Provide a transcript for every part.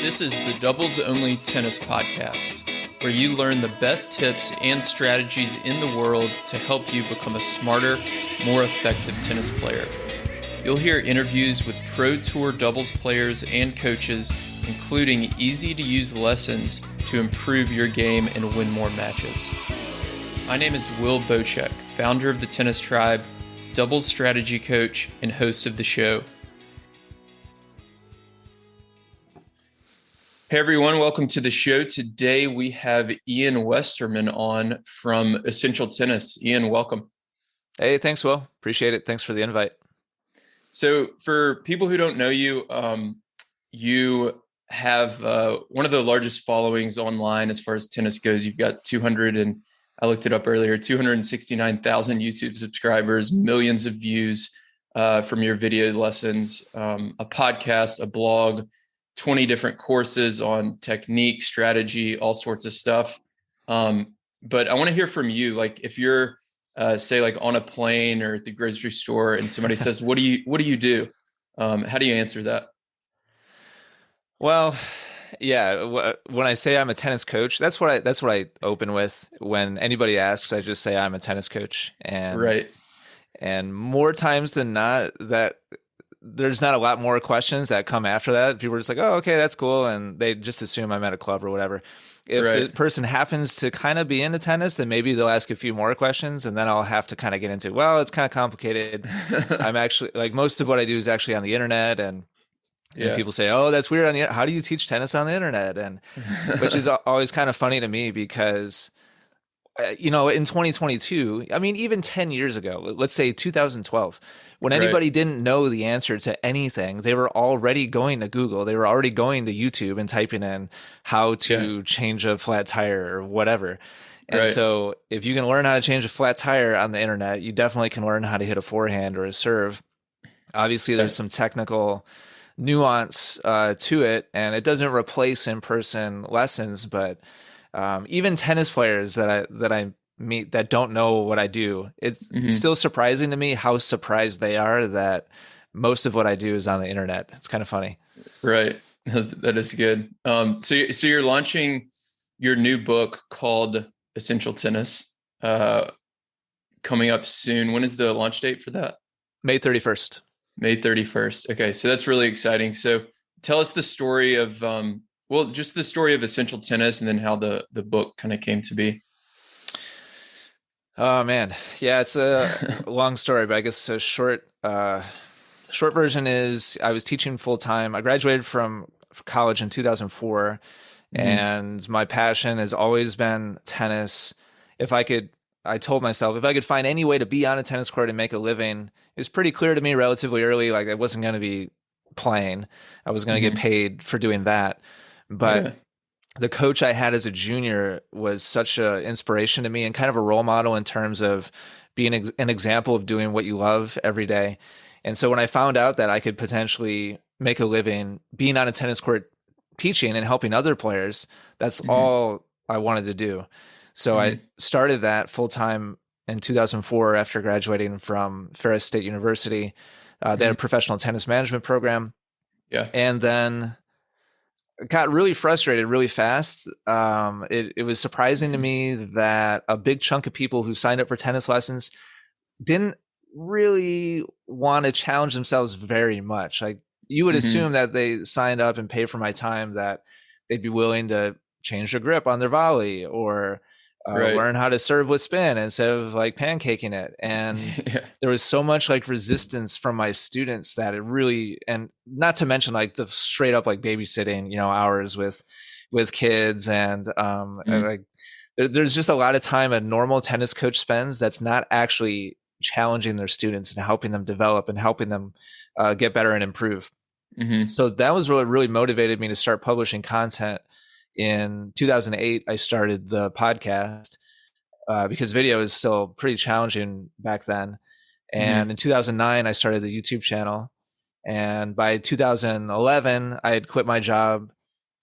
This is the Doubles Only Tennis Podcast, where you learn the best tips and strategies in the world to help you become a smarter, more effective tennis player. You'll hear interviews with Pro Tour doubles players and coaches, including easy-to-use lessons to improve your game and win more matches. My name is Will Bocek, founder of the Tennis Tribe, doubles strategy coach, and host of the show. Hey everyone, welcome to the show. Today we have Ian Westermann on from Essential Tennis. Ian, welcome. Hey, thanks, Will. Appreciate it. Thanks for the invite. So for people who don't know you, you have one of the largest followings online as far as tennis goes. You've got I looked it up earlier, 269,000 YouTube subscribers, millions of views from your video lessons, a podcast, a blog, 20 different courses on technique, strategy, all sorts of stuff. But I want to hear from you. Like if you're say like on a plane or at the grocery store and somebody says, what do you do? How do you answer that? Well, yeah, when I say I'm a tennis coach, that's what I open with. When anybody asks, I just say I'm a tennis coach. And more times than not, that there's not a lot more questions that come after that. People are just like, oh, okay, that's cool. And they just assume I'm at a club or whatever. If the person happens to kind of be into tennis, then maybe they'll ask a few more questions and then I'll have to kind of get into, well, it's kind of complicated. I'm actually like most of what I do is actually on the internet and people say, oh, that's weird. How do you teach tennis on the internet? And which is always kind of funny to me because in 2022, I mean, even 10 years ago, let's say 2012, when anybody didn't know the answer to anything, they were already going to Google. They were already going to YouTube and typing in how to change a flat tire or whatever. And so if you can learn how to change a flat tire on the internet, you definitely can learn how to hit a forehand or a serve. Obviously, there's some technical nuance to it, and it doesn't replace in-person lessons, but even tennis players that I meet that don't know what I do, it's still surprising to me how surprised they are that most of what I do is on the internet. It's kind of funny. Right. That is good. So you're launching your new book called Essential Tennis, coming up soon. When is the launch date for that? May 31st. May 31st. Okay. So that's really exciting. So tell us the story of, just the story of Essential Tennis and then how the book kind of came to be. Oh man. Yeah, it's a long story, but I guess a short version is I was teaching full time. I graduated from college in 2004 and my passion has always been tennis. I told myself if I could find any way to be on a tennis court and make a living, it was pretty clear to me relatively early, like I wasn't going to be playing. I was going to get paid for doing that. But the coach I had as a junior was such an inspiration to me and kind of a role model in terms of being an example of doing what you love every day. And so when I found out that I could potentially make a living being on a tennis court teaching and helping other players, that's all I wanted to do. So I started that full time in 2004 after graduating from Ferris State University. They had a professional tennis management program. Yeah. And then got really frustrated really fast. It was surprising to me that a big chunk of people who signed up for tennis lessons didn't really want to challenge themselves very much. Like you would assume that they signed up and paid for my time, that they'd be willing to change their grip on their volley or learn how to serve with spin instead of like pancaking it. And there was so much like resistance from my students that it really, and not to mention like the straight up like babysitting, hours with kids. And like there's just a lot of time a normal tennis coach spends that's not actually challenging their students and helping them develop and helping them get better and improve. So that was what really motivated me to start publishing content. In 2008, I started the podcast because video is still pretty challenging back then. And in 2009, I started the YouTube channel. And by 2011, I had quit my job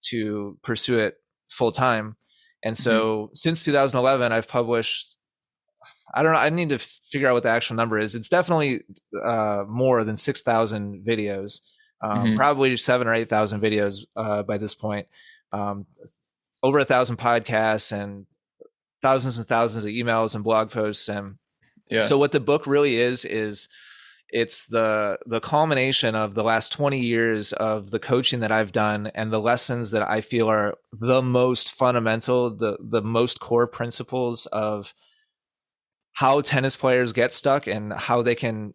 to pursue it full time. And so since 2011, I've published, I don't know, I need to figure out what the actual number is. It's definitely more than 6,000 videos. Hmm. Probably 7 or 8 thousand videos by this point, um, over 1,000 podcasts, and thousands of emails and blog posts. And Yeah. so what the book really is it's the culmination of the last 20 years of the coaching that I've done and the lessons that I feel are the most fundamental, the most core principles of how tennis players get stuck and how they can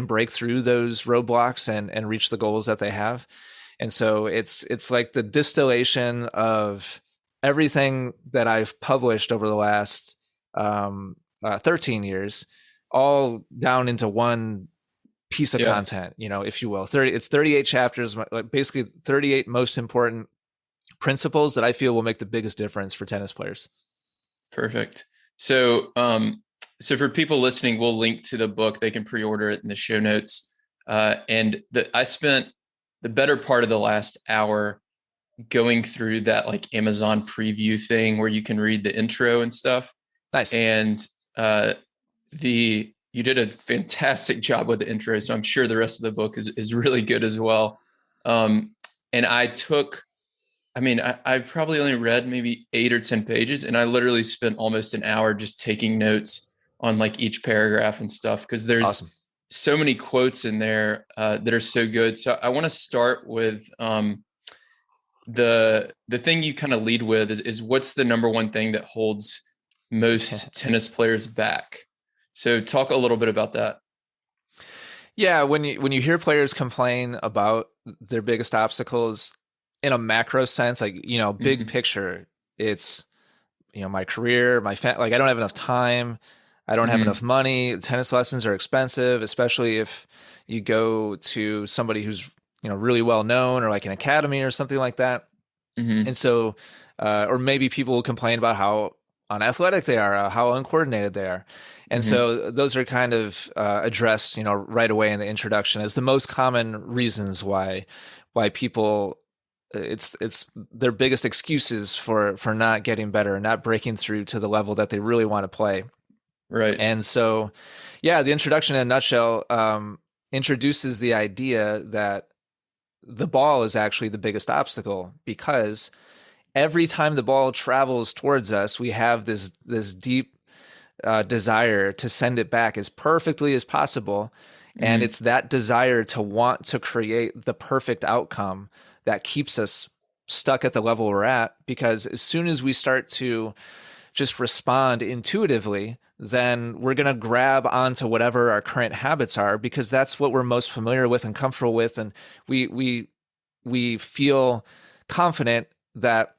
break through those roadblocks and reach the goals that they have. And so it's like the distillation of everything that I've published over the last 13 years, all down into one piece of Yeah. content, if you will. It's 38 chapters, like basically 38 most important principles that I feel will make the biggest difference for tennis players. Perfect. So, so for people listening, we'll link to the book. They can pre-order it in the show notes. I spent the better part of the last hour going through that like Amazon preview thing where you can read the intro and stuff. Nice. And uh, you did a fantastic job with the intro, so I'm sure the rest of the book is really good as well. Um, and I probably only read maybe 8 or 10 pages, and I literally spent almost an hour just taking notes on like each paragraph and stuff because there's Awesome. so many quotes in there that are so good. So I want to start with the thing you kind of lead with is what's the number one thing that holds most tennis players back? So talk a little bit about that. Yeah, when you hear players complain about their biggest obstacles in a macro sense, like, big Hmm. picture, it's, my career, like I don't have enough time, I don't have enough Hmm. money, tennis lessons are expensive, especially if you go to somebody who's, really well known, or like an academy or something like that. And Hmm. so, or maybe people will complain about how unathletic they are, how uncoordinated they are. And Hmm. so those are kind of addressed, right away in the introduction as the most common reasons why people it's their biggest excuses for not getting better and not breaking through to the level that they really want to play. Right. And so, yeah, the introduction in a nutshell introduces the idea that the ball is actually the biggest obstacle, because every time the ball travels towards us, we have this deep desire to send it back as perfectly as possible. And Hmm. it's that desire to want to create the perfect outcome that keeps us stuck at the level we're at. Because as soon as we start to just respond intuitively, then we're going to grab onto whatever our current habits are, because that's what we're most familiar with and comfortable with. And we feel confident that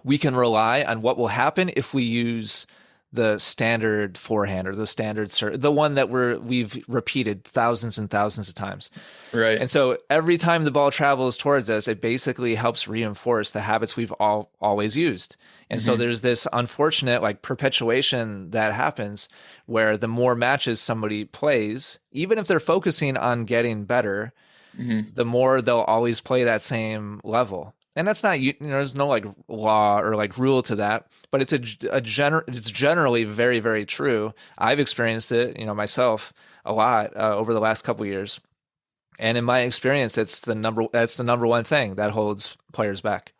we can rely on what will happen if we use the standard forehand, or the standard the one that we've repeated thousands and thousands of times. Right. And so every time the ball travels towards us, it basically helps reinforce the habits we've always used. And so Hmm. there's this unfortunate like perpetuation that happens, where the more matches somebody plays, even if they're focusing on getting better, Hmm. the more they'll always play that same level. And that's not, there's no like law or like rule to that, but it's generally very, very true. I've experienced it, myself a lot over the last couple of years. And in my experience, that's the number one thing that holds players back.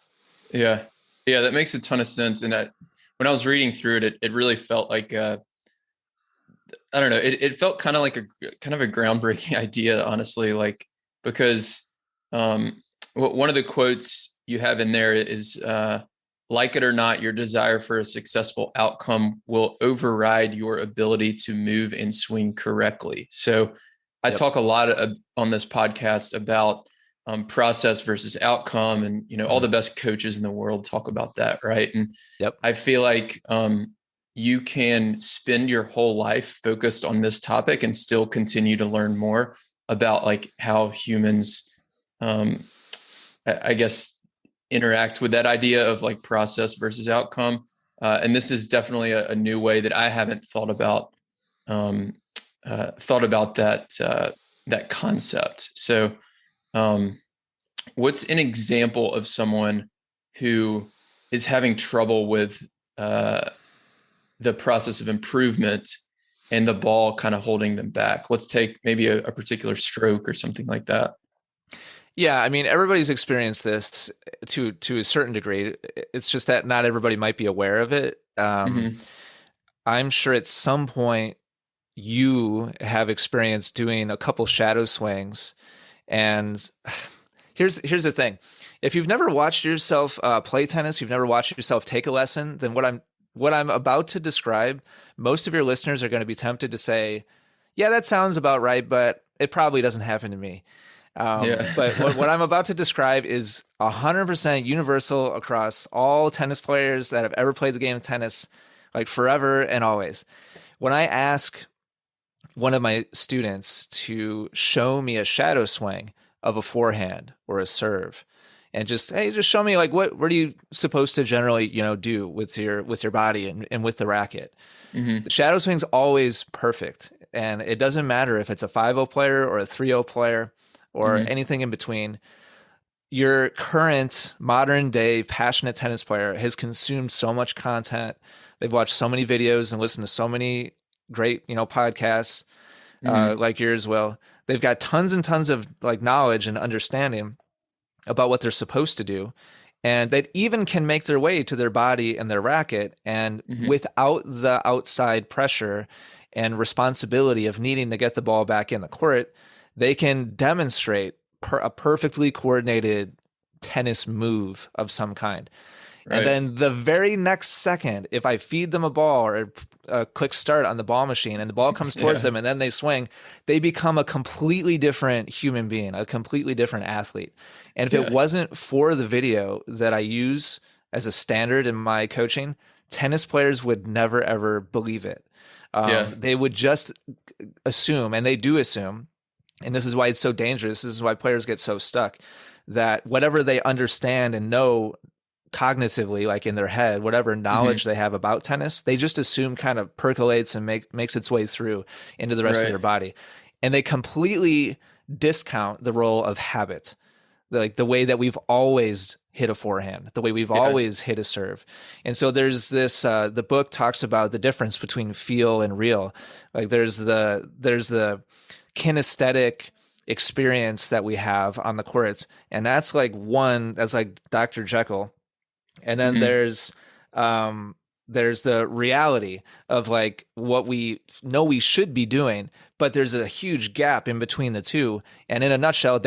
Yeah. Yeah, that makes a ton of sense. When I was reading through it, it really felt like I don't know, it felt kind of like a kind of a groundbreaking idea, honestly, like because um one of the quotes you have in there is like it or not, your desire for a successful outcome will override your ability to move and swing correctly. So I Yep. talk a lot on this podcast about process versus outcome, and all Mm-hmm. the best coaches in the world talk about that, right? And Yep. I feel like you can spend your whole life focused on this topic and still continue to learn more about like how humans, um, I guess, interact with that idea of like process versus outcome. And this is definitely a new way that I haven't um, thought about that concept. So, um, what's an example of someone who is having trouble with uh, the process of improvement and the ball kind of holding them back? Let's take maybe a particular stroke or something like that. Yeah, I mean, everybody's experienced this to a certain degree. It's just that not everybody might be aware of it. Hmm. I'm sure at some point you have experienced doing a couple shadow swings. And here's the thing: if you've never watched yourself play tennis, you've never watched yourself take a lesson, then what I'm about to describe, most of your listeners are going to be tempted to say, "Yeah, that sounds about right," but it probably doesn't happen to me. Yeah. But what I'm about to describe is 100% universal across all tennis players that have ever played the game of tennis, like forever and always. When I ask one of my students to show me a shadow swing of a forehand or a serve, and just, hey, just show me like what are you supposed to generally, do with your body and with the racket. Hmm. The shadow swing's always perfect, and it doesn't matter if it's a 5-0 player or a 3-0 player or Hmm. anything in between. Your current modern day passionate tennis player has consumed so much content. They've watched so many videos and listened to so many great, podcasts Hmm. like yours will. They've got tons and tons of like knowledge and understanding about what they're supposed to do. And that even can make their way to their body and their racket. And Hmm. without the outside pressure and responsibility of needing to get the ball back in the court, they can demonstrate a perfectly coordinated tennis move of some kind. And Right. then the very next second, if I feed them a ball or click start on the ball machine and the ball comes towards Yeah. them and then they swing, they become a completely different human being, a completely different athlete. And if it Yeah. wasn't for the video that I use as a standard in my coaching, tennis players would never, ever believe it. Yeah. They would just assume, and they do assume, and this is why it's so dangerous. This is why players get so stuck, that whatever they understand and know cognitively, like in their head, whatever knowledge Hmm. they have about tennis, they just assume kind of percolates and makes its way through into the rest of Right. their body. And they completely discount the role of habit, like the way that we've always hit a forehand, the way we've Yeah. always hit a serve. And so there's this the book talks about the difference between feel and real. Like there's the kinesthetic experience that we have on the courts, and that's like Dr. Jekyll. And then Hmm. there's the reality of like what we know we should be doing, but there's a huge gap in between the two. And in a nutshell,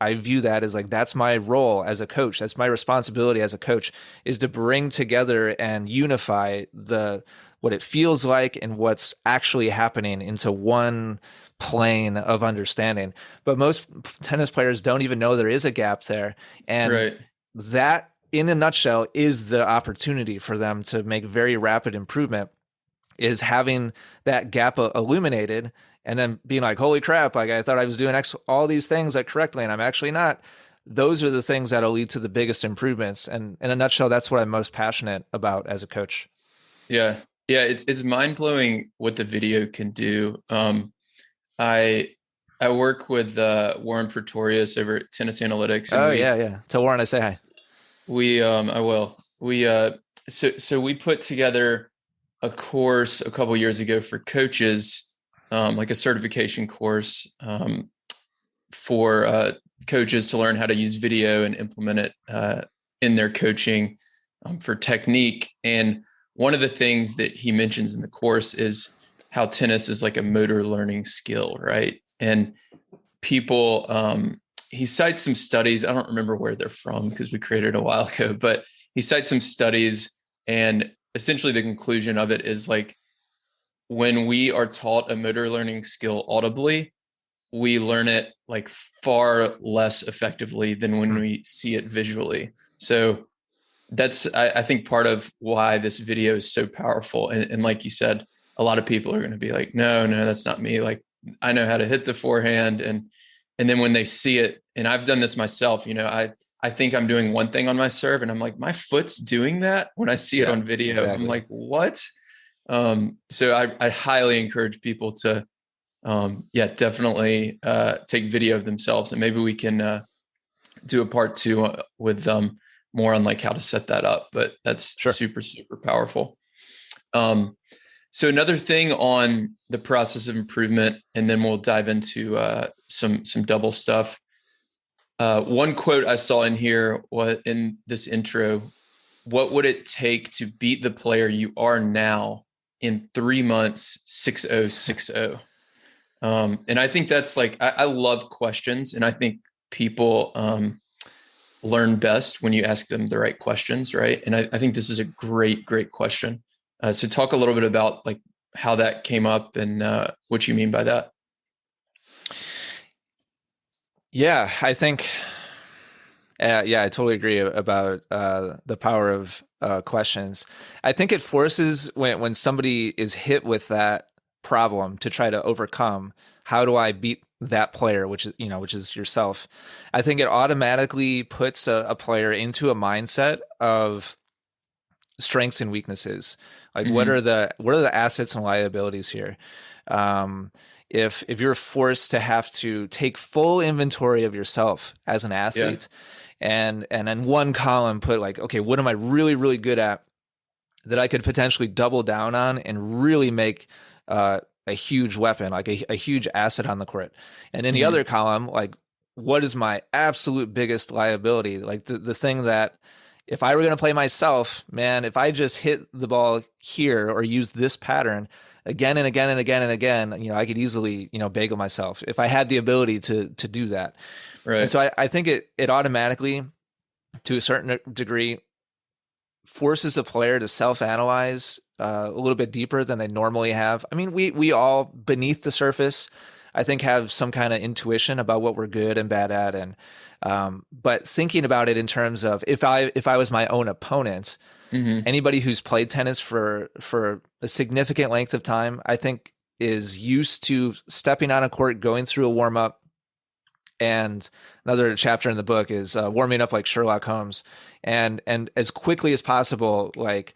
I view that as like that's my role as a coach. That's my responsibility as a coach, is to bring together and unify the what it feels like and what's actually happening into one plane of understanding. But most tennis players don't even know there is a gap there. And Right. that, in a nutshell, is the opportunity for them to make very rapid improvement, is having that gap illuminated and then being like, holy crap, like I thought I was doing all these things like correctly and I'm actually not. Those are the things that'll lead to the biggest improvements. And in a nutshell, that's what I'm most passionate about as a coach. Yeah. Yeah. It's mind blowing what the video can do. I I work with Warren Pretorius over at Tennis Analytics, and Oh yeah, yeah. Tell Warren I say hi. I will. So we put together a course a couple years ago for coaches, like a certification course, for coaches to learn how to use video and implement it in their coaching, for technique. And one of the things that he mentions in the course is how tennis is like a motor learning skill, right? And people, he cites some studies. I don't remember where they're from because we created it a while ago, but he cites some studies, and essentially the conclusion of it is like when we are taught a motor learning skill audibly, we learn it like far less effectively than when Hmm. we see it visually. So that's, I think, part of why this video is so powerful. And like you said, a lot of people are going to be like, no, no, that's not me. Like I know how to hit the forehand. And then when they see it, and I've done this myself, I think I'm doing one thing on my serve and I'm like, my foot's doing that. When I see it Yeah, on video, I'm exactly. like, what? So I highly encourage people to, yeah, definitely take video of themselves, and maybe we can do a part two with more on like how to set that up. But that's Sure. super, super powerful. Um, so another thing on the process of improvement, and then we'll dive into some double stuff. One quote I saw in here was in this intro: "What would it take to beat the player you are now in 3 months, 6060?" And I think that's like, I love questions, and I think people learn best when you ask them the right questions, right? And I think this is a great, great question. So talk a little bit about like how that came up and what you mean by that. Yeah, I think, yeah, I totally agree about the power of questions. I think it forces when somebody is hit with that problem to try to overcome. How do I beat that player, which is yourself? I think it automatically puts a player into a mindset of strengths and weaknesses. Like Mm-hmm. what are the assets and liabilities here? Um, if you're forced to have to take full inventory of yourself as an Yeah. athlete, and in one column put like, okay, what am I really really good at that I could potentially double down on and really make a huge weapon, like a huge asset on the court. And in the Mm-hmm. other column, like, what is my absolute biggest liability? Like the thing that if I were going to play myself, man, if I just hit the ball here or use this pattern again and again and again and again, I could easily, bagel myself if I had the ability to do that. And Right. so I think it automatically, to a certain degree, forces a player to self-analyze a little bit deeper than they normally have. I mean, we all beneath the surface, I think, have some kind of intuition about what we're good and bad at, and but thinking about it in terms of if I was my own opponent, Mm-hmm. anybody who's played tennis for a significant length of time, I think, is used to stepping on a court, going through a warm up, and another chapter in the book is warming up like Sherlock Holmes, and as quickly as possible, like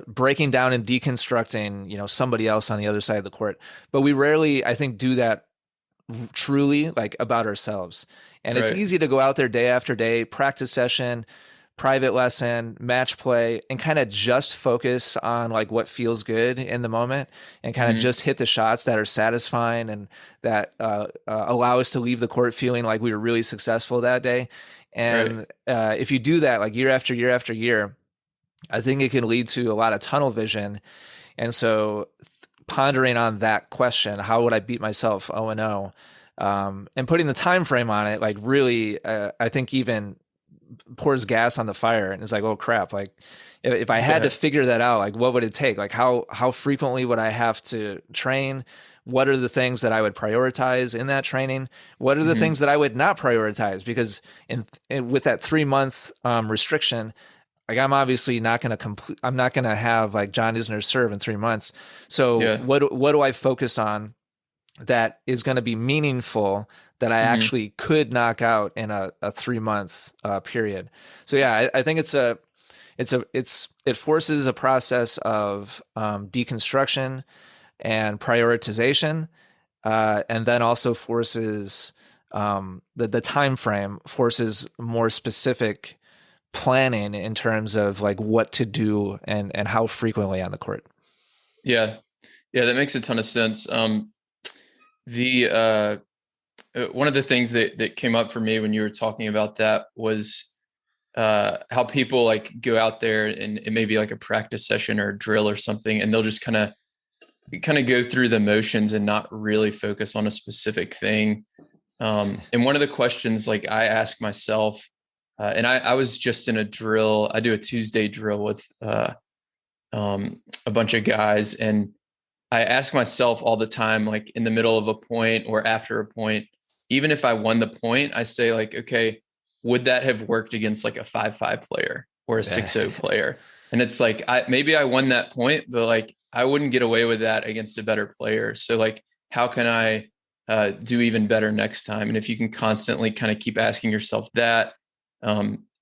breaking down and deconstructing, somebody else on the other side of the court. But we rarely, I think, do that truly, like, about ourselves. And it's Right. easy to go out there day after day, practice session, private lesson, match play, and kind of just focus on like what feels good in the moment, and kind of Mm-hmm. just hit the shots that are satisfying and that allow us to leave the court feeling like we were really successful that day. Right. And if you do that like year after year after year, I think it can lead to a lot of tunnel vision. And so pondering on that question, how would I beat myself 0-0, and putting the time frame on it, like, really, I think, even pours gas on the fire, and it's like, oh crap, like, if I had to Yeah. figure that out, like, what would it take? Like, how frequently would I have to train? What are the things that I would prioritize in that training? What are the Mm-hmm. things that I would not prioritize? Because with that 3 month restriction, like, I'm obviously not going to complete. I'm not going to have like John Isner's serve in 3 months. So Yeah. what do I focus on that is going to be meaningful, that I Mm-hmm. actually could knock out in a 3 month period? So yeah, I think it forces a process of deconstruction and prioritization, and then also forces the time frame forces more specific planning in terms of like what to do and how frequently on the court. Yeah. Yeah. That makes a ton of sense. The One of the things that came up for me when you were talking about that was how people like go out there, and it may be like a practice session or a drill or something, and they'll just kind of go through the motions and not really focus on a specific thing. And one of the questions like I ask myself, and I was just in a drill. I do a Tuesday drill with a bunch of guys, and I ask myself all the time, like in the middle of a point or after a point, even if I won the point, I say like, okay, would that have worked against like a 5-5 player or a Yeah. 6-0 player? And it's like, maybe I won that point, but like I wouldn't get away with that against a better player. So like, how can I do even better next time? And if you can constantly kind of keep asking yourself that,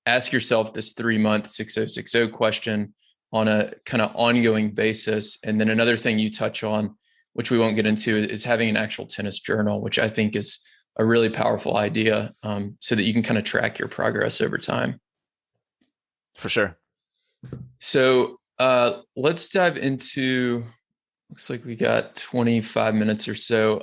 ask yourself this 3 month 6060 question on a kind of ongoing basis. And then another thing you touch on, which we won't get into, is having an actual tennis journal, which I think is a really powerful idea, so that you can kind of track your progress over time. For sure. So let's dive into, looks like we got 25 minutes or so.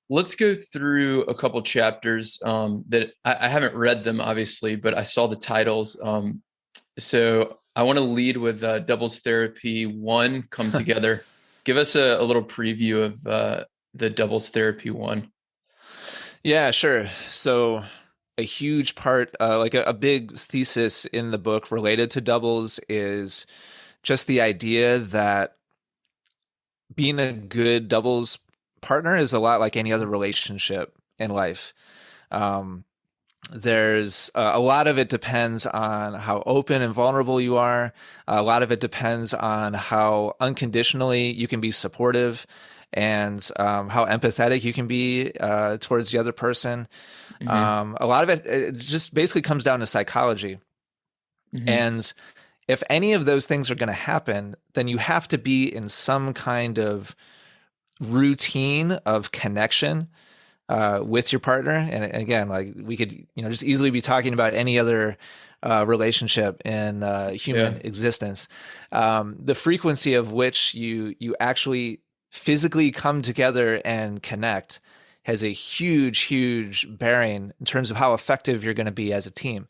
let's go through a couple chapters that I haven't read them, obviously, but I saw the titles. So I want to lead with Doubles Therapy 1 Come Together. Give us a little preview of the Doubles Therapy 1. Yeah, sure. So a huge part, like a big thesis in the book related to doubles is just the idea that being a good doubles partner is a lot like any other relationship in life. Um, there's a lot of it depends on how open and vulnerable you are. A lot of it depends on how unconditionally you can be supportive and how empathetic you can be towards the other person. Hmm. A lot of it just basically comes down to psychology. Hmm. And if any of those things are going to happen, then you have to be in some kind of routine of connection with your partner. And again, like we could, just easily be talking about any other relationship in human Yeah. existence. The frequency of which you actually physically come together and connect has a huge bearing in terms of how effective you're going to be as a team.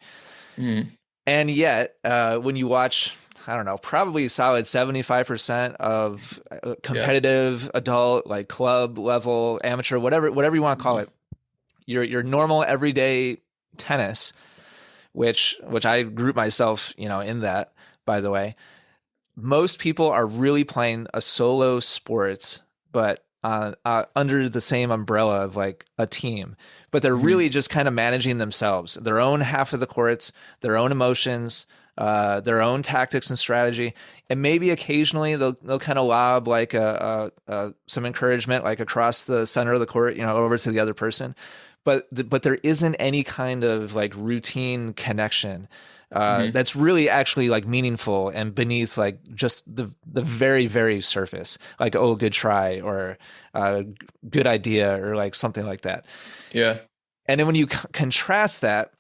Hmm. And yet, when you watch, I don't know, probably a solid 75% of Yeah. competitive adult, like club level, amateur, whatever you want to call Hmm. it, your normal everyday tennis, which I group myself, in that, by the way. Most people are really playing a solo sport, but under the same umbrella of like a team. But they're Hmm. really just kind of managing themselves, their own half of the courts, their own emotions, their own tactics and strategy, and maybe occasionally they'll kind of lob like some encouragement like across the center of the court, over to the other person. But there isn't any kind of like routine connection Hmm. that's really actually like meaningful and beneath like just the very surface, like, oh, good try, or good idea, or like something like that. Yeah. And then when you contrast that,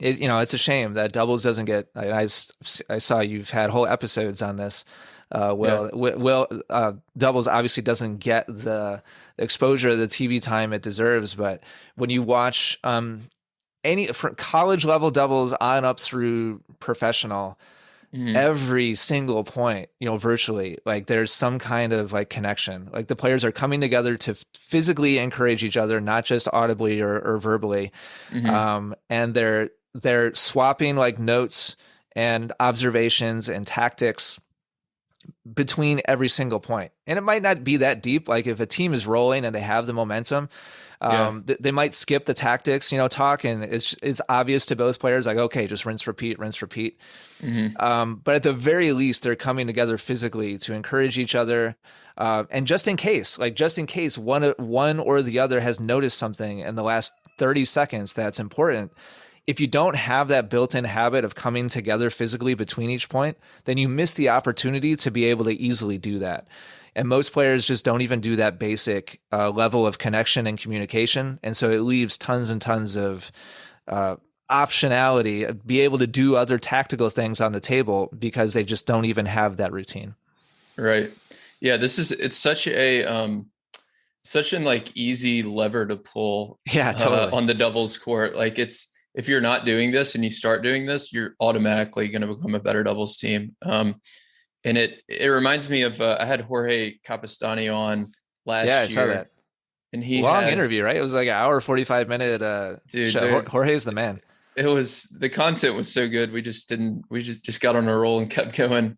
it's a shame that doubles doesn't get. I saw you've had whole episodes on this. Yeah. Doubles obviously doesn't get the exposure, the TV time it deserves. But when you watch any from college level doubles on up through professional, Hmm. every single point, virtually, like there's some kind of like connection. Like the players are coming together to physically encourage each other, not just audibly or verbally. Hmm. And they're swapping like notes and observations and tactics between every single point. And it might not be that deep. Like if a team is rolling and they have the momentum, Yeah. they might skip the tactics, talk, and it's obvious to both players, like, okay, just rinse, repeat, rinse, repeat. Hmm. But at the very least, they're coming together physically to encourage each other. And just in case one or the other has noticed something in the last 30 seconds that's important, if you don't have that built-in habit of coming together physically between each point, then you miss the opportunity to be able to easily do that. And most players just don't even do that basic level of connection and communication. And so it leaves tons and tons of optionality, be able to do other tactical things on the table because they just don't even have that routine. Right. Yeah. It's such an like easy lever to pull Yeah, totally. on the doubles court. Like it's if you're not doing this and you start doing this, you're automatically going to become a better doubles team. And it reminds me of I had Jorge Capistani on Yeah, I last saw year, that. and he Long has interview, right? It was like an hour, 45 minute dude show. Jorge's the man. it was the content was so good. We just got on a roll and kept going.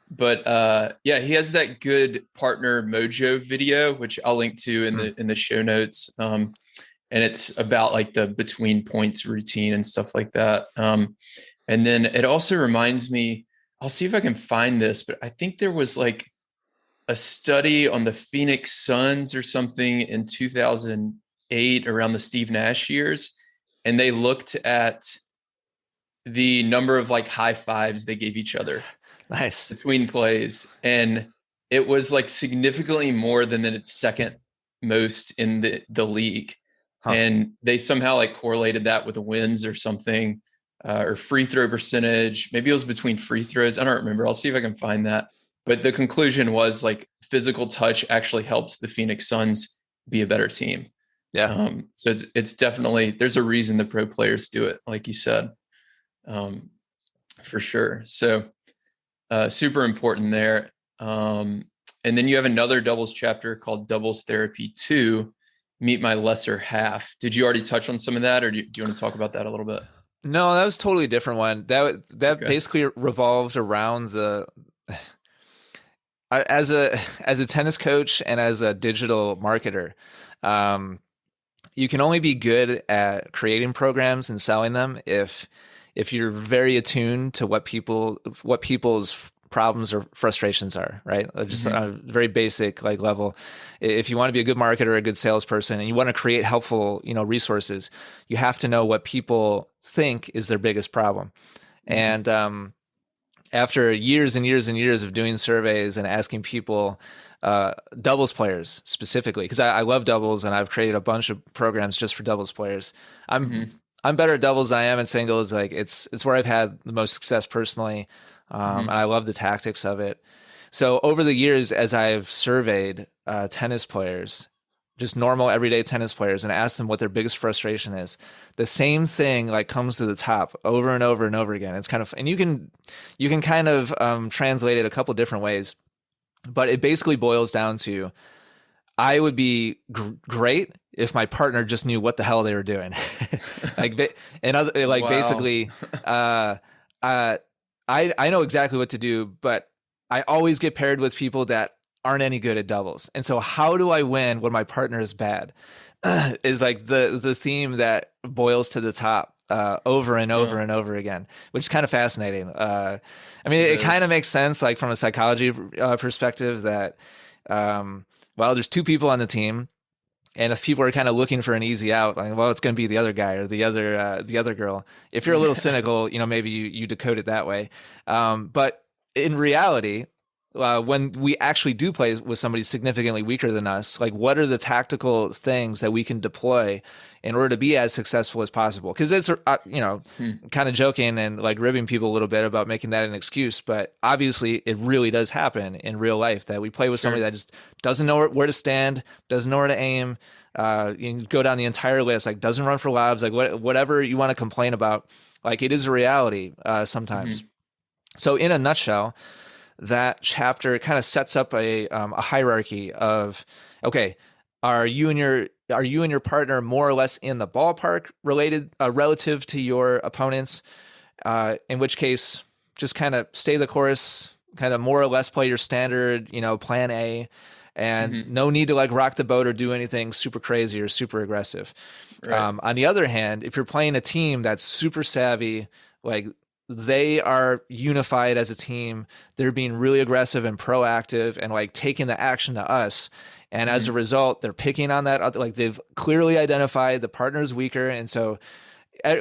But yeah, he has that good partner mojo video, which I'll link to in Hmm. the show notes. And it's about like the between points routine and stuff like that. And then it also reminds me, I'll see if I can find this, but I think there was like a study on the Phoenix Suns or something in 2008 around the Steve Nash years, and they looked at the number of like high fives they gave each other Nice. between plays, and it was like significantly more than its second most in the league. Huh. And they somehow like correlated that with the wins or something, or free throw percentage. Maybe it was between free throws. I don't remember. I'll see if I can find that. But the conclusion was like physical touch actually helps the Phoenix Suns be a better team. Yeah. So it's definitely, there's a reason the pro players do it, like you said, um, for sure. So super important there. And then you have another doubles chapter called Doubles Therapy 2, Meet My Lesser Half. Did you already touch on some of that, or do you want to talk about that a little bit? No, that was totally a different one. That Okay. basically revolved around the as a tennis coach and as a digital marketer. Um, you can only be good at creating programs and selling them if you're very attuned to what people's problems or frustrations are, right? Just on Mm-hmm. a very basic like level. If you want to be a good marketer, a good salesperson, and you want to create helpful, resources, you have to know what people think is their biggest problem. Mm-hmm. And after years and years and years of doing surveys and asking people, doubles players specifically, because I love doubles and I've created a bunch of programs just for doubles players. I'm Mm-hmm. I'm better at doubles than I am in singles. Like it's where I've had the most success personally, and Mm-hmm. I love the tactics of it. So over the years, as I've surveyed tennis players, just normal everyday tennis players, and asked them what their biggest frustration is, the same thing like comes to the top over and over and over again. It's kind of, and you can kind of translate it a couple different ways, but it basically boils down to I would be great if my partner just knew what the hell they were doing. And other like Wow. basically, uh, uh, I know exactly what to do, but I always get paired with people that aren't any good at doubles. And so, how do I win when my partner is bad? Is like the theme that boils to the top over and over Huh. and over again, which is kind of fascinating. I mean, It it kind of is. makes sense, like from a psychology perspective, that well, there's two people on the team, and if people are kind of looking for an easy out, like, well, it's going to be the other guy or the other girl. If you're a little Yeah. cynical, maybe you decode it that way. But in reality, when we actually do play with somebody significantly weaker than us, like what are the tactical things that we can deploy in order to be as successful as possible? Because it's Hmm. kind of joking and like ribbing people a little bit about making that an excuse, but obviously it really does happen in real life that we play with somebody Sure. that just doesn't know where to stand, doesn't know where to aim. You can go down the entire list, like doesn't run for lobs, like whatever you want to complain about. Like it is a reality sometimes. Mm-hmm. So in a nutshell, that chapter kind of sets up a hierarchy of, okay, are you and your partner more or less in the ballpark related relative to your opponents? In which case, just kind of stay the course, kind of more or less play your standard, plan A, and Mm-hmm. no need to like rock the boat or do anything super crazy or super aggressive. Right. On the other hand, if you're playing a team that's super savvy, like they are unified as a team, they're being really aggressive and proactive and like taking the action to us. And as a Mm-hmm. result, they're picking on that. Like they've clearly identified the partner's weaker. And so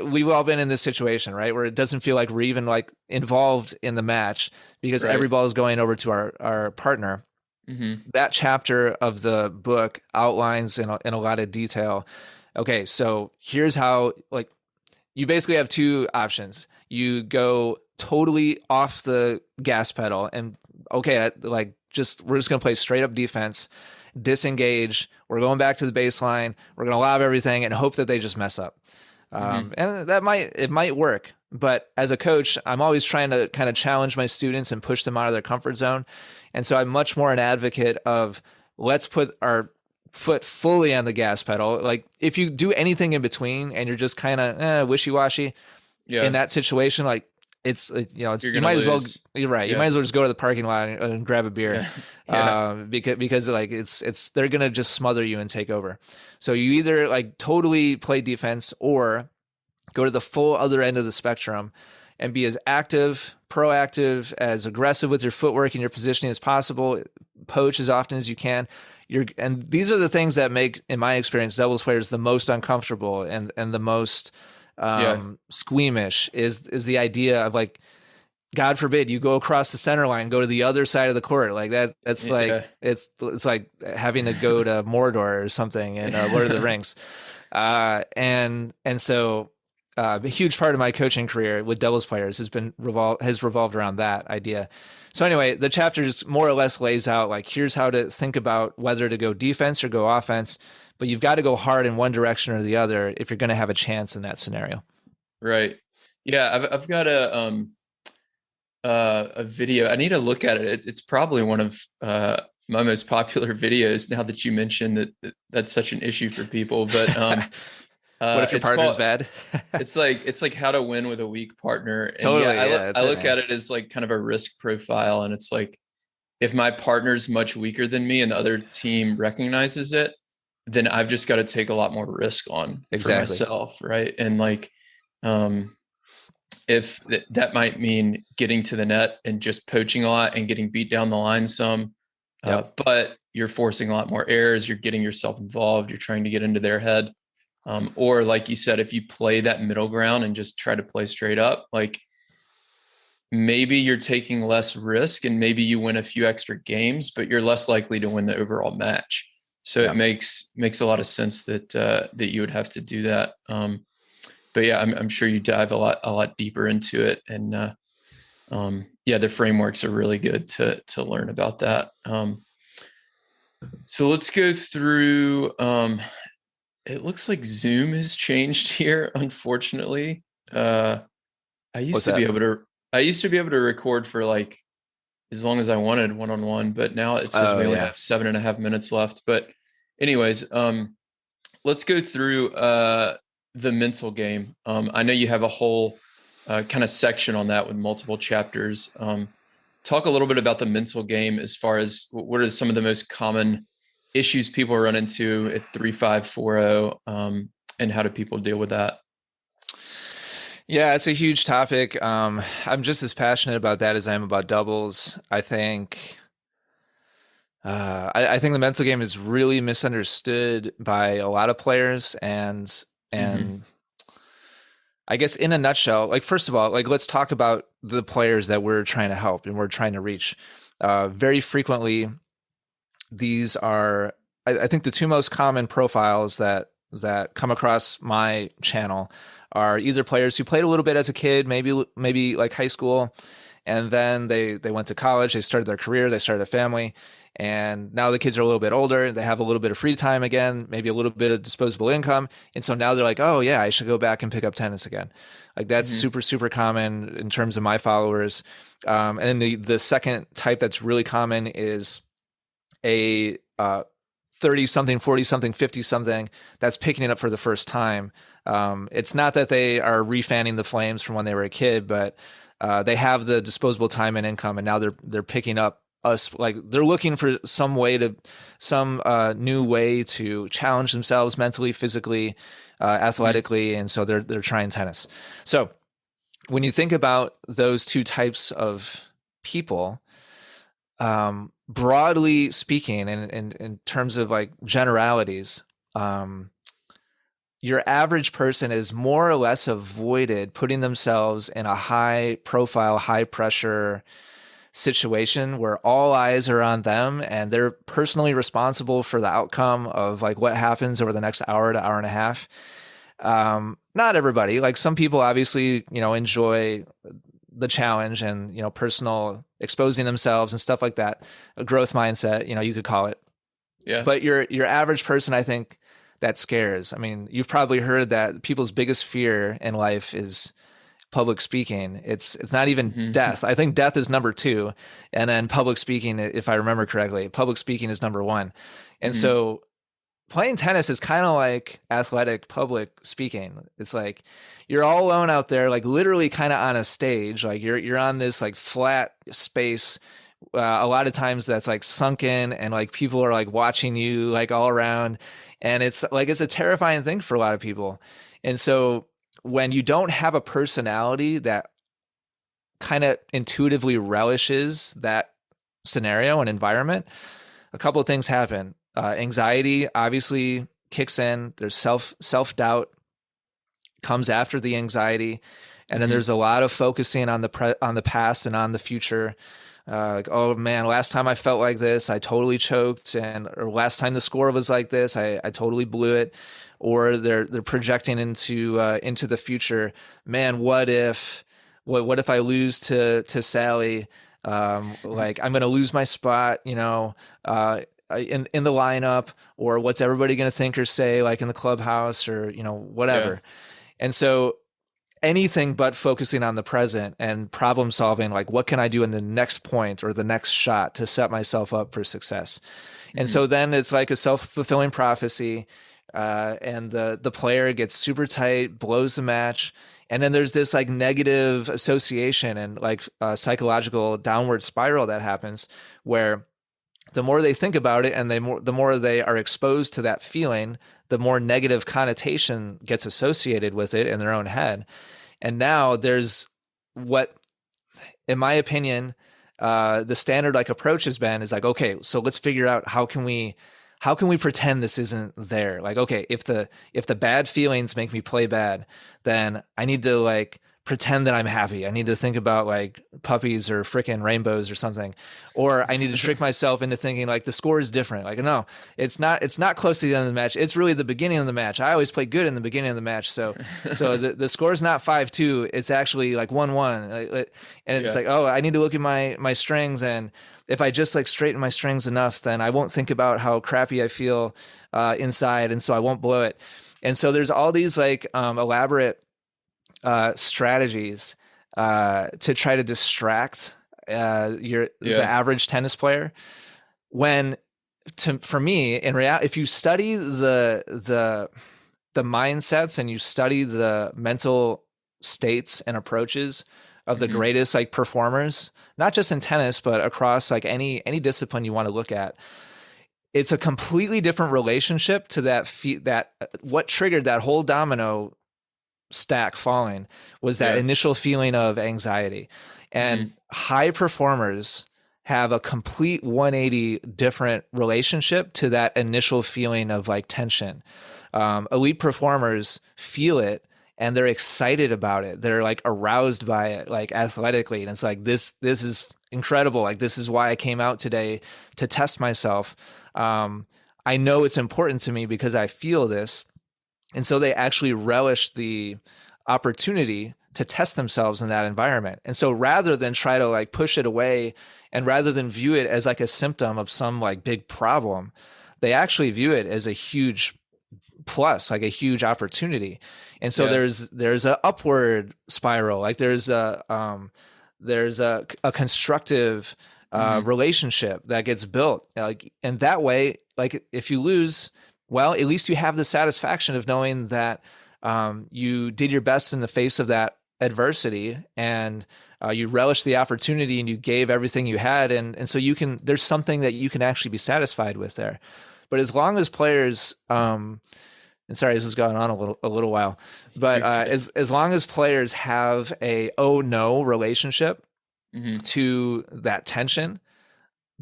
we've all been in this situation, right? Where it doesn't feel like we're even like involved in the match because every Right. ball is going over to our partner. Mm-hmm. That chapter of the book outlines in a lot of detail. Okay, so here's how, like, you basically have two options. You go totally off the gas pedal and okay, like we're just gonna play straight up defense, disengage. We're going back to the baseline. We're gonna lob everything and hope that they just mess up. Mm-hmm. And it might work. But as a coach, I'm always trying to kind of challenge my students and push them out of their comfort zone. And so I'm much more an advocate of let's put our foot fully on the gas pedal. Like if you do anything in between and you're just kind of wishy-washy in Yeah. that situation, like You're you gonna might as well. lose. You're right. You might Yeah. as well just go to the parking lot and grab a beer, Yeah. Yeah. because like it's they're gonna just smother you and take over. So you either like totally play defense or go to the full other end of the spectrum and be as active, proactive, as aggressive with your footwork and your positioning as possible. Poach as often as you can. And these are the things that make, in my experience, doubles players the most uncomfortable and the most Yeah. squeamish is the idea of like, God forbid you go across the center line, go to the other side of the court. Like that's like Yeah. it's like having to go to Mordor or something in Lord of the Rings. And so a huge part of my coaching career with doubles players has revolved around that idea. So anyway, the chapters more or less lays out like here's how to think about whether to go defense or go offense, but you've got to go hard in one direction or the other if you're going to have a chance in that scenario. Right. Yeah, I've got a video. I need to look at it. It's probably one of my most popular videos now that you mentioned that's such an issue for people. But What if your it's partner's called bad? it's like how to win with a weak partner. And yeah, Totally. Yeah, I that's it, look man. at it as like kind of a risk profile, and it's like if my partner's much weaker than me and the other team recognizes it, then I've just got to take a lot more risk on for Exactly. myself, right? And like um if that might mean getting to the net and just poaching a lot and getting beat down the line some, Yep. but you're forcing a lot more errors, you're getting yourself involved, you're trying to get into their head. Or like you said, if you play that middle ground and just try to play straight up, like maybe you're taking less risk and maybe you win a few extra games, but you're less likely to win the overall match. So it Yep. makes a lot of sense that that you would have to do that. But yeah, I'm sure you dive a lot deeper into it, and yeah, the frameworks are really good to learn about that. So let's go through. It looks like Zoom has changed here, unfortunately. I used What's to be that? able to I used to be able to record for like as long as I wanted one on one, but now it says Oh we only yeah. have 7.5 minutes left. But anyways, let's go through the mental game. I know you have a whole kind of section on that with multiple chapters. Talk a little bit about the mental game as far as what are some of the most common issues people run into at 3540, and how do people deal with that? Yeah, it's a huge topic. I'm just as passionate about that as I am about doubles. I think the mental game is really misunderstood by a lot of players, Mm-hmm. and I guess in a nutshell, like first of all, like let's talk about the players that we're trying to help and we're trying to reach. Very frequently, these are I think the two most common profiles that come across my channel are either players who played a little bit as a kid, maybe like high school, and then they went to college, they started their career, they started a family, and now the kids are a little bit older, they have a little bit of free time again, maybe a little bit of disposable income, and so now they're like, oh yeah, I should go back and pick up tennis again. Like that's Mm-hmm. super common in terms of my followers. And then the second type that's really common is a 30 something, 40 something, 50 something that's picking it up for the first time. It's not that they are refanning the flames from when they were a kid, but they have the disposable time and income, and now they're picking up us, like they're looking for some new way to challenge themselves mentally, physically, Mm-hmm. athletically, and so they're trying tennis. So when you think about those two types of people, broadly speaking, and in terms of like generalities, um, your average person is more or less avoided putting themselves in a high profile, high pressure situation where all eyes are on them and they're personally responsible for the outcome of like what happens over the next hour to hour and a half. Not everybody, like some people obviously, enjoy the challenge and, personal exposing themselves and stuff like that, a growth mindset, you could call it. Yeah. But your average person, I think that scares. I mean, you've probably heard that people's biggest fear in life is public speaking. It's not even Mm-hmm. death. I think death is number two, and then public speaking, if I remember correctly, public speaking is number one. And Mm-hmm. so playing tennis is kind of like athletic public speaking. It's like you're all alone out there, like literally kind of on a stage. Like you're on this like flat space. A lot of times that's like sunken, and like people are like watching you like all around, and it's a terrifying thing for a lot of people. And so when you don't have a personality that kind of intuitively relishes that scenario and environment, a couple of things happen. Anxiety obviously kicks in. There's self doubt comes after the anxiety, and then Mm-hmm. there's a lot of focusing on the past and on the future. Like, oh man, last time I felt like this, I totally choked, and or last time the score was like this, I totally blew it. Or they're projecting into the future. Man, what if I lose to Sally? Like I'm gonna lose my spot, in the lineup, or what's everybody gonna think or say, like in the clubhouse, or Yeah. whatever. And so anything but focusing on the present and problem solving, like what can I do in the next point or the next shot to set myself up for success. And Hmm. so then it's like a self-fulfilling prophecy, and the player gets super tight, blows the match, and then there's this like negative association and like psychological downward spiral that happens, where the more they think about it and the more they are exposed to that feeling, the more negative connotation gets associated with it in their own head. And now there's what, in my opinion, the standard like approach has been is like, okay, so let's figure out how can we pretend this isn't there? Like, okay, if the bad feelings make me play bad, then I need to like pretend that I'm happy. I need to think about like puppies or freaking rainbows or something. Or I need to trick myself into thinking like the score is different. Like, no, it's not close to the end of the match. It's really the beginning of the match. I always play good in the beginning of the match. So the score is not 5-2. It's actually like 1-1. And it's Yeah. like, oh, I need to look at my strings, and if I just like straighten my strings enough, then I won't think about how crappy I feel inside, and so I won't blow it. And so there's all these like elaborate strategies to try to distract the Yeah. average tennis player. When for me, in reality, if you study the mindsets and you study the mental states and approaches of the Hmm. greatest like performers, not just in tennis but across like any discipline you want to look at, it's a completely different relationship to that what triggered that whole domino stack falling was that Yeah. initial feeling of anxiety. And Hmm. high performers have a complete 180 different relationship to that initial feeling of like tension. Elite performers feel it and they're excited about it. They're like aroused by it, like athletically. And it's like, this is incredible. Like, this is why I came out today to test myself. I know it's important to me because I feel this. And so they actually relish the opportunity to test themselves in that environment. And so rather than try to like push it away, and rather than view it as like a symptom of some like big problem, they actually view it as a huge plus, like a huge opportunity. And so Yeah. there's a upward spiral, like there's a constructive Hmm. relationship that gets built, like, and that way, like if you lose, well, at least you have the satisfaction of knowing that you did your best in the face of that adversity, and you relish the opportunity, and you gave everything you had, and so there's something that you can actually be satisfied with there. But as long as players, and sorry, this has gone on a little while, but You're good. as long as players have a oh no relationship Hmm. to that tension,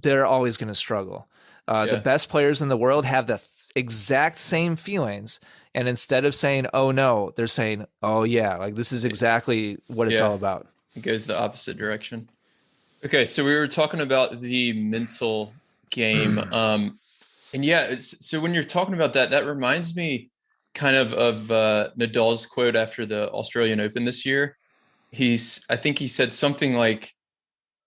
they're always going to struggle. The Yeah. best players in the world have the exact same feelings, and instead of saying "oh no," they're saying "oh yeah," like this is exactly what it's all Yeah. about. It goes the opposite direction. Okay, so we were talking about the mental game. And yeah, so when you're talking about that, that reminds me kind of Nadal's quote after the Australian Open this year. I think he said something like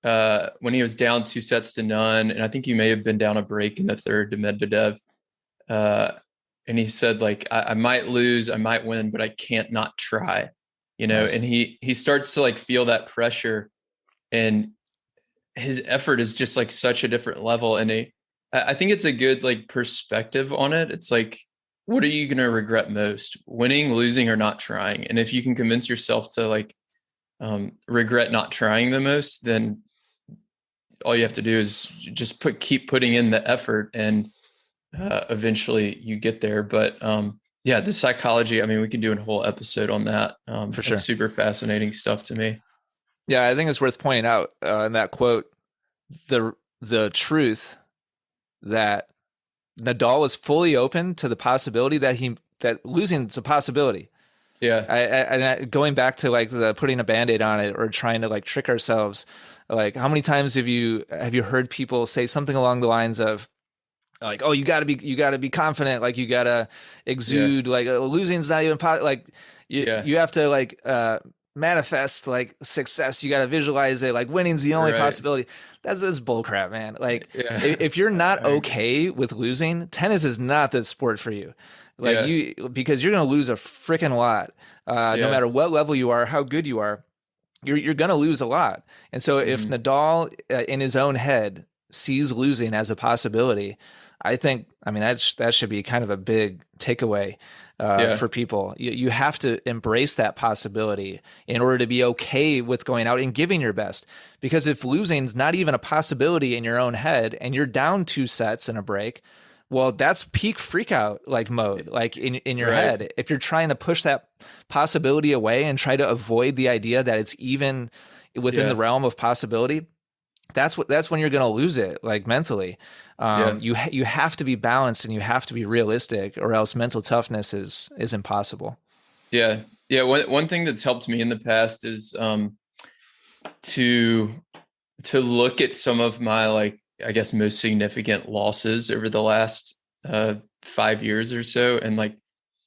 when he was down 2-0, and I think he may have been down a break in the third to Medvedev. Uh, and he said like, I might lose, I might win, but I can't not try, Nice. and he starts to like feel that pressure, and his effort is just like such a different level. And I think it's a good like perspective on it. It's like, what are you going to regret most, winning, losing, or not trying? And if you can convince yourself to like regret not trying the most, then all you have to do is just keep putting in the effort, and eventually you get there. But yeah, the psychology, I mean, we can do a whole episode on that. For That's sure. super fascinating stuff to me. Yeah, I think it's worth pointing out in that quote the truth that Nadal is fully open to the possibility that losing is a possibility. Yeah. Going back to like the putting a band-aid on it or trying to like trick ourselves, like how many times have you heard people say something along the lines of like, oh, you gotta be confident, like you gotta Yeah. exude like losing's not even like Yeah. you have to like manifest like success, you gotta visualize it, like winning's the only Right. possibility. That's bullcrap, man. Like Yeah. if you're not I agree. okay with losing, tennis is not the sport for you. Like Yeah. you, because you're gonna lose a freaking lot, no Yeah. matter what level you are, how good you are, you're going to lose a lot. And so if Hmm. Nadal in his own head sees losing as a possibility, I mean, that should be kind of a big takeaway Yeah. for people. You have to embrace that possibility in order to be okay with going out and giving your best. Because if losing's not even a possibility in your own head and you're down 2 sets in a break, well, that's peak freakout like mode, like in your Right. head. If you're trying to push that possibility away and try to avoid the idea that it's even within the Yeah. realm of possibility, that's when you're going to lose it, like mentally. Yeah. You have to be balanced and you have to be realistic, or else mental toughness is impossible. Yeah. Yeah. One thing that's helped me in the past is to look at some of my, like, I guess most significant losses over the last 5 years or so, and like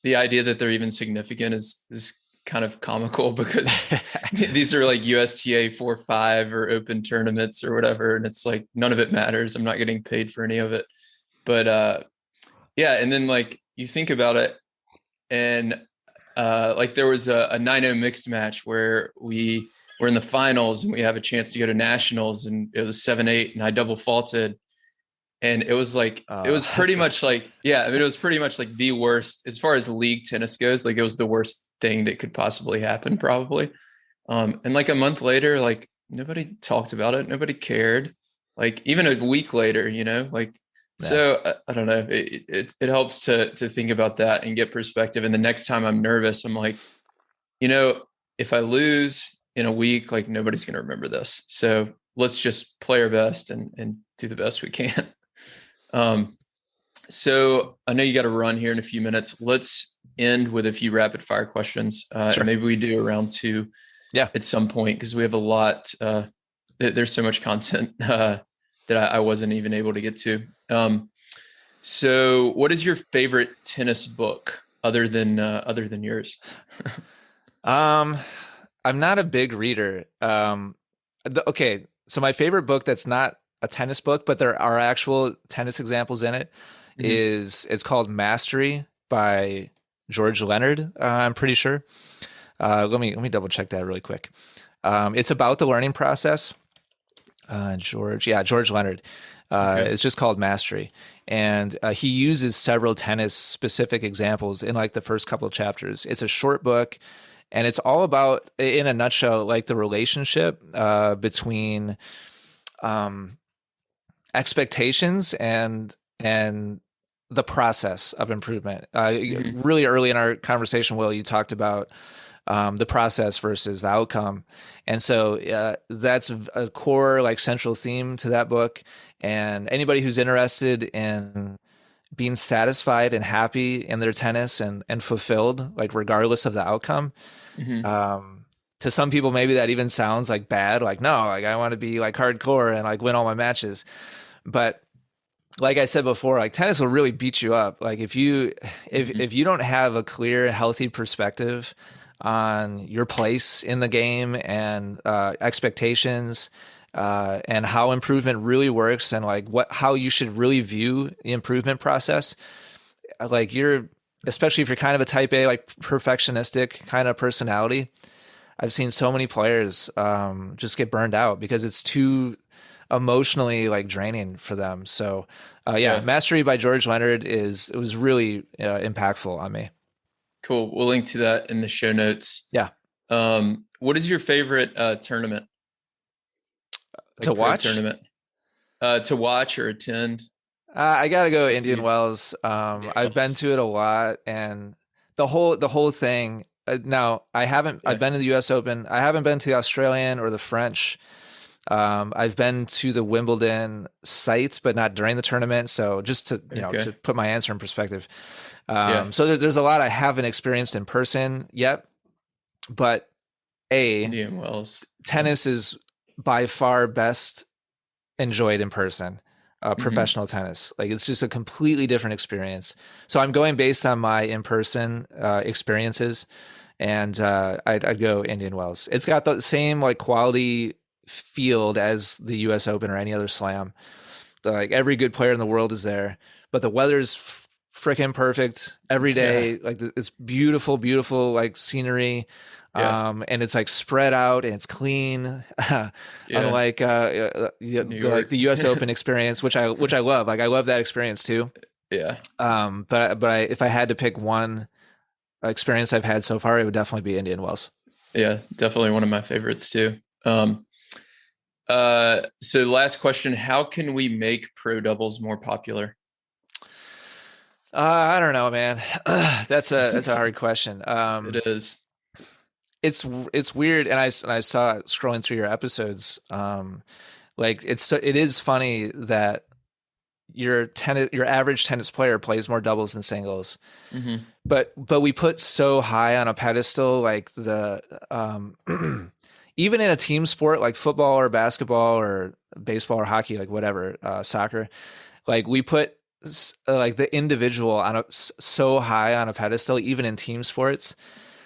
the idea that they're even significant is kind of comical because these are like USTA 4-5 or open tournaments or whatever, and it's like none of it matters. I'm not getting paid for any of it. But yeah, and then like you think about it, and like there was a 9-0 mixed match where we were in the finals and we have a chance to go to nationals, and it was 7-8 and I double faulted, and it was like it was That pretty much sucks. like, yeah, I mean, it was pretty much like the worst as far as league tennis goes. Like it was the worst thing that could possibly happen, probably. And like a month later, like nobody talked about it, nobody cared. Like even a week later, like, Yeah. so I don't know. It helps to think about that and get perspective. And the next time I'm nervous, I'm like, you know, if I lose in a week, like nobody's going to remember this. So let's just play our best and do the best we can. Um, so I know you got to run here in a few minutes. Let's end with a few rapid fire questions. And Sure. maybe we do a round two Yeah. at some point because we have a lot. There's so much content that I wasn't even able to get to. So what is your favorite tennis book other than yours? Um, I'm not a big reader. Okay, so my favorite book that's not a tennis book, but there are actual tennis examples in it, Hmm. it's called Mastery by George Leonard. I'm pretty sure. Let me double check that really quick. It's about the learning process. George Leonard. Okay. It's just called Mastery, and he uses several tennis specific examples in like the first couple of chapters. It's a short book, and it's all about, in a nutshell, like the relationship between um, expectations and the process of improvement. Hmm. Really early in our conversation, Will, you talked about the process versus the outcome, and so that's a core like central theme to that book. And anybody who's interested in being satisfied and happy in their tennis and fulfilled, like regardless of the outcome. Hmm. Um, to some people, maybe that even sounds like bad. Like, no, like I want to be like hardcore and like win all my matches. But like I said before, like tennis will really beat you up. Like Hmm. if you don't have a clear, healthy perspective on your place in the game and expectations and how improvement really works and like how you should really view the improvement process, like you're, especially if you're kind of a type A, like perfectionistic kind of personality. I've seen so many players just get burned out because it's too emotionally like draining for them. So, yeah, Yeah. Mastery by George Leonard it was really impactful on me. Cool. We'll link to that in the show notes. Yeah, What is your favorite tournament, to like pro watch. tournament, to watch or attend? I gotta go Up to Indian you. Wells. Yeah. I've been to it a lot, and the whole thing. Now, I haven't. I've Yeah. been to the U.S. Open. I haven't been to the Australian or the French. I've been to the Wimbledon sites, but not during the tournament. So just to, Okay. to put my answer in perspective. Yeah. So there's a lot I haven't experienced in person yet, but Indian Wells. Yeah. tennis is by far best enjoyed in person. Hmm. Professional tennis, like it's just a completely different experience. So I'm going based on my in-person experiences, and I'd go Indian Wells. It's got the same like quality field as the U.S. Open or any other slam. Like every good player in the world is there, but the weather's freaking perfect every Yeah. day. Like it's beautiful, beautiful like scenery. Yeah. And it's like spread out and it's clean, Yeah. unlike New like York. the U.S. Open experience, which I love. Like I love that experience too. Yeah. If I had to pick one experience I've had so far, it would definitely be Indian Wells. Yeah. Definitely one of my favorites too. So last question, how can we make pro doubles more popular? I don't know, man. That's a hard It's, question. it is. It's weird, and I saw it scrolling through your episodes. Like it is funny that your average tennis player plays more doubles than singles, Hmm. but we put so high on a pedestal like the even in a team sport like football or basketball or baseball or hockey, like whatever, soccer, like we put like the individual on so high on a pedestal even in team sports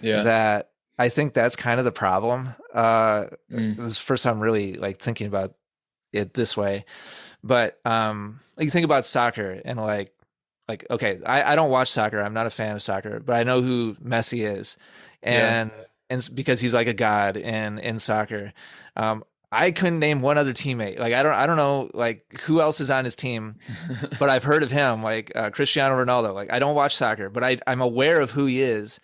Yeah. that I think that's kind of the problem. It Mm. was the first time really like thinking about it this way. But like you think about soccer and like okay, I don't watch soccer. I'm not a fan of soccer, but I know who Messi is, Yeah. and it's because he's like a god in soccer. Um, I couldn't name one other teammate. Like I don't know like who else is on his team, but I've heard of him. Like Cristiano Ronaldo. Like I don't watch soccer, but I'm aware of who he is.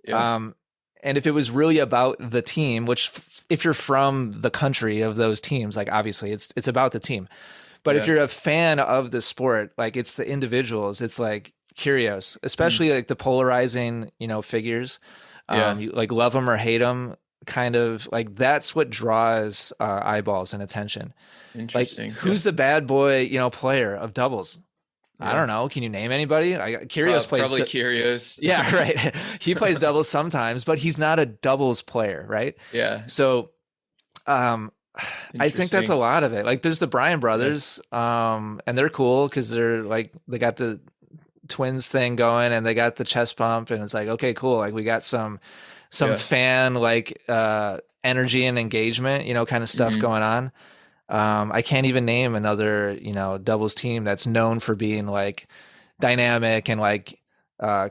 Yeah. Um, and if it was really about the team, which if you're from the country of those teams, like obviously it's about the team. But if Yeah. you're a fan of the sport, like it's the individuals, it's like curious, Mm. especially like the polarizing, figures. Yeah. You like love them or hate them, kind of like that's what draws eyeballs and attention. Like Interesting. Yeah. who's the bad boy, player of doubles? I Yeah. don't know. Can you name anybody? Kyrgios plays. Probably curious. Yeah, right. He plays doubles sometimes, but he's not a doubles player, right? Yeah. So, um, I think that's a Interesting. lot of it. Like, there's the Bryan Yeah. brothers, and they're cool because they're like they got the twins thing going, and they got the chest pump, and it's like okay, cool. Like we got some Yeah. fan like energy and engagement, kind of stuff Hmm. going on. I can't even name another, doubles team that's known for being like dynamic and like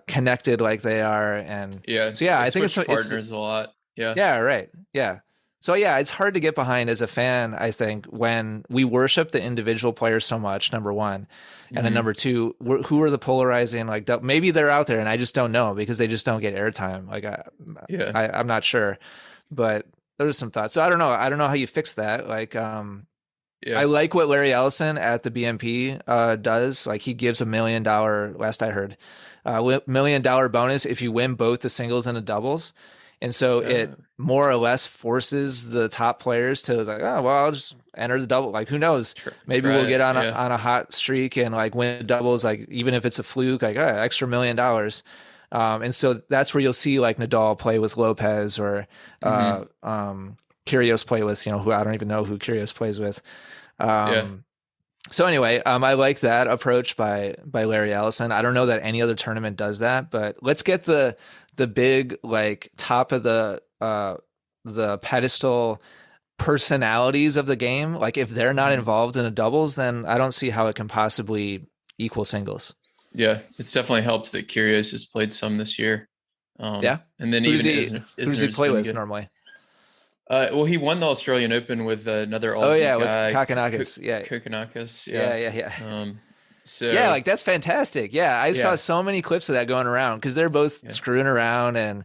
connected like they are. And Yeah. so, yeah, They I think it's, switch it's, partners a lot. Yeah. yeah, right. Yeah. So, yeah, it's hard to get behind as a fan, I think, when we worship the individual players so much, number one. And then Hmm. number two, who are the polarizing, like, maybe they're out there and I just don't know because they just don't get airtime. Like, Yeah. I'm not sure, but there's some thoughts. So I don't know. I don't know how you fix that. Like, I Yeah. like what Larry Ellison at the BMP does. Like he gives $1 million, last I heard, $1 million bonus if you win both the singles and the doubles. And so Uh, it more or less forces the top players to like, oh well, I'll just enter the double. Like who knows? Maybe try we'll get it. on Yeah. on a hot streak and like win doubles. Like even if it's a fluke, like extra $1 million. And so that's where you'll see like Nadal play with Lopez or Hmm. Kyrgios play with who I don't even know who Kyrgios plays with. Yeah. Um, so anyway, I like that approach by Larry Ellison. I don't know that any other tournament does that, but let's get the big like top of the pedestal personalities of the game. Like if they're not Hmm. involved in a doubles, then I don't see how it can possibly equal singles. Yeah. It's definitely helped that Kyrgios has played some this year. Yeah. And then Who does even he who does he Isner's play been with good. normally? Well, he won the Australian Open with another Oh Aussie yeah, with guy, Kakanakis. Yeah. Kokonakis. Yeah, Yeah. yeah, yeah. Yeah, So like that's fantastic. Yeah, I saw yeah, so many clips of that going around because they're both yeah, screwing around and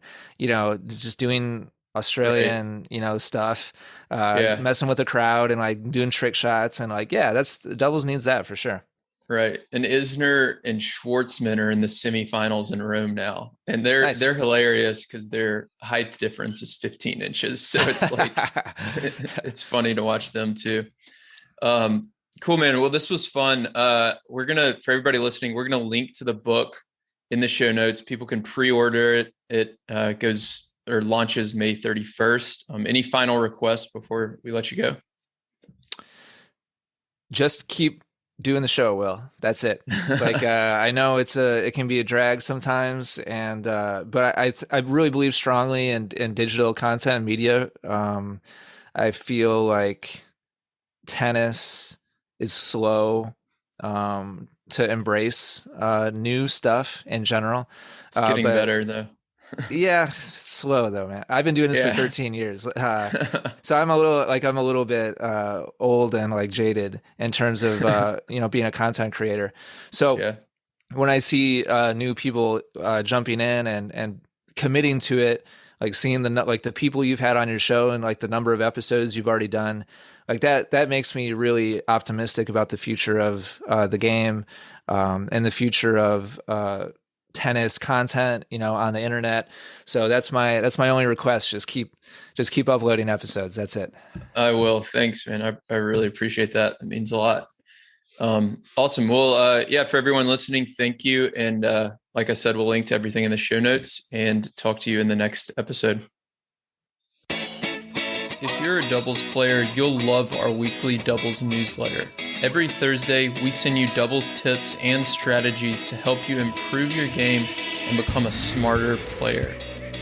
just doing right. Australian stuff, Yeah. messing with the crowd and like doing trick shots and like yeah, that's doubles needs that for sure. Right. And Isner and Schwartzman are in the semifinals in Rome now. And Nice. they're hilarious because their height difference is 15 inches. So it's like it's funny to watch them too. Cool, man. Well, this was fun. For everybody listening, we're gonna link to the book in the show notes. People can pre-order it. It goes or launches May 31st. Any final requests before we let you go? Just keep doing the show, Will. That's it. Like I know it can be a drag sometimes, and but I really believe strongly in digital content and media. I feel like tennis is slow to embrace new stuff in general. It's getting better though. Yeah, slow though, man. I've been doing this for 13 years. So I'm a little bit old and like jaded in terms of being a content creator. So when I see new people jumping in and committing to it, like seeing the people you've had on your show and like the number of episodes you've already done, like that makes me really optimistic about the future of the game and the future of tennis content, on the internet. So that's my only request. Just keep uploading episodes. That's it. I will. Thanks, man. I really appreciate that. It means a lot. Awesome. Well, for everyone listening, thank you. And like I said, we'll link to everything in the show notes and talk to you in the next episode. If you're a doubles player, you'll love our weekly doubles newsletter. Every Thursday, we send you doubles tips and strategies to help you improve your game and become a smarter player.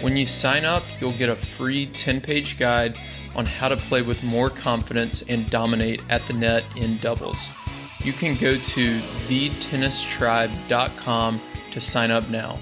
When you sign up, you'll get a free 10-page guide on how to play with more confidence and dominate at the net in doubles. You can go to thetennistribe.com to sign up now.